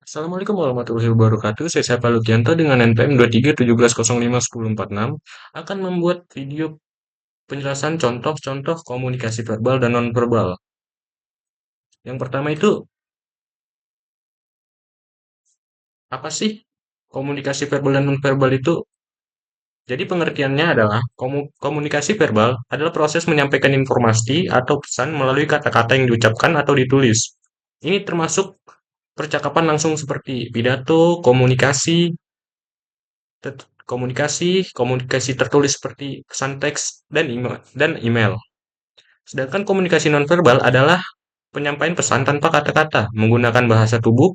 Assalamualaikum warahmatullahi wabarakatuh. Saya Syafa Lukianto dengan NPM 2317051046 akan membuat video penjelasan contoh-contoh komunikasi verbal dan nonverbal. Yang pertama itu, apa sih komunikasi verbal dan nonverbal itu? Jadi pengertiannya adalah komunikasi verbal adalah proses menyampaikan informasi atau pesan melalui kata-kata yang diucapkan atau ditulis. Ini termasuk percakapan langsung seperti pidato, komunikasi tertulis seperti pesan teks dan email. Sedangkan komunikasi nonverbal adalah penyampaian pesan tanpa kata-kata, menggunakan bahasa tubuh,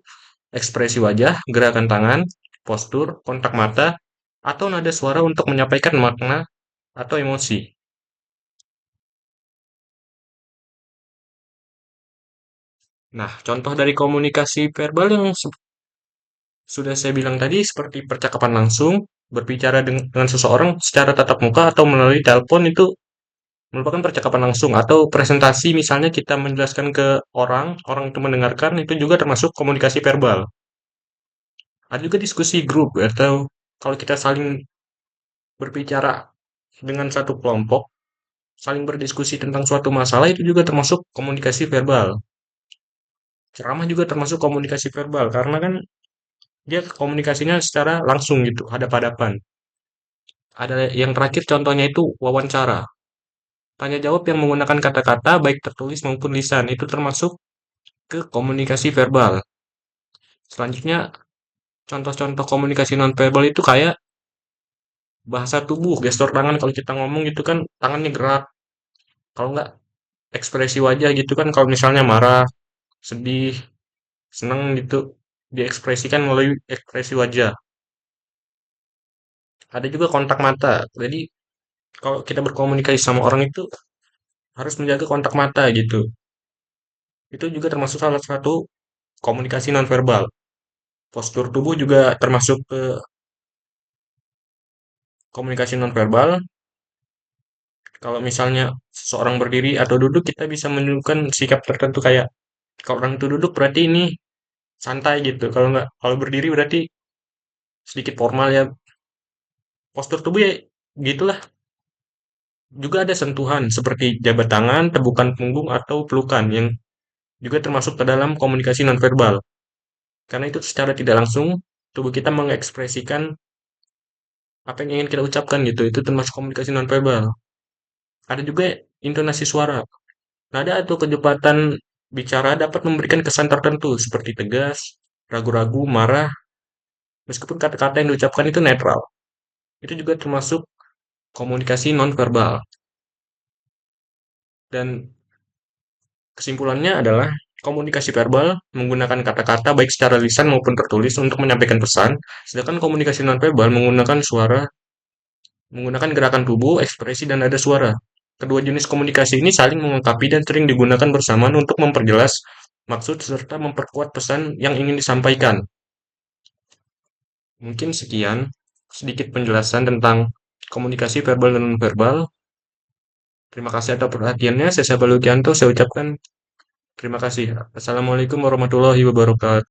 ekspresi wajah, gerakan tangan, postur, kontak mata, atau nada suara untuk menyampaikan makna atau emosi. Nah, contoh dari komunikasi verbal yang sudah saya bilang tadi seperti percakapan langsung, berbicara dengan seseorang secara tatap muka atau melalui telepon itu merupakan percakapan langsung atau presentasi misalnya kita menjelaskan ke orang, orang itu mendengarkan itu juga termasuk komunikasi verbal. Ada juga diskusi grup atau kalau kita saling berbicara dengan satu kelompok, saling berdiskusi tentang suatu masalah itu juga termasuk komunikasi verbal. Ceramah juga termasuk komunikasi verbal karena kan dia komunikasinya secara langsung gitu, hadap-hadapan. Ada yang terakhir contohnya itu wawancara. Tanya jawab yang menggunakan kata-kata baik tertulis maupun lisan itu termasuk ke komunikasi verbal. Selanjutnya, contoh-contoh komunikasi nonverbal itu kayak bahasa tubuh, gestur tangan kalau kita ngomong itu kan tangannya gerak. Kalau nggak ekspresi wajah gitu kan kalau misalnya marah, sedih, seneng gitu diekspresikan melalui ekspresi wajah. Ada juga kontak mata. Jadi kalau kita berkomunikasi sama orang itu harus menjaga kontak mata gitu. Itu juga termasuk salah satu komunikasi nonverbal. Postur tubuh juga termasuk ke komunikasi nonverbal. Kalau misalnya seseorang berdiri atau duduk, kita bisa menunjukkan sikap tertentu kayak kalau orang itu duduk berarti ini santai gitu. Kalau berdiri berarti sedikit formal ya. Postur tubuh ya gitulah. Juga ada sentuhan seperti jabat tangan, tepukan punggung atau pelukan yang juga termasuk ke dalam komunikasi nonverbal. Karena itu secara tidak langsung tubuh kita mengekspresikan apa yang ingin kita ucapkan gitu. Itu termasuk komunikasi nonverbal. Ada juga intonasi suara. Nada atau kecepatan bicara dapat memberikan kesan tertentu seperti tegas, ragu-ragu, marah, meskipun kata-kata yang diucapkan itu netral. Itu juga termasuk komunikasi nonverbal. Dan kesimpulannya adalah komunikasi verbal menggunakan kata-kata baik secara lisan maupun tertulis untuk menyampaikan pesan, sedangkan komunikasi nonverbal menggunakan suara, menggunakan gerakan tubuh, ekspresi, dan nada suara. Kedua jenis komunikasi ini saling melengkapi dan sering digunakan bersamaan untuk memperjelas maksud serta memperkuat pesan yang ingin disampaikan. Mungkin sekian sedikit penjelasan tentang komunikasi verbal dan nonverbal. Terima kasih atas perhatiannya. Saya Sabah Lukianto. Saya ucapkan terima kasih. Assalamualaikum warahmatullahi wabarakatuh.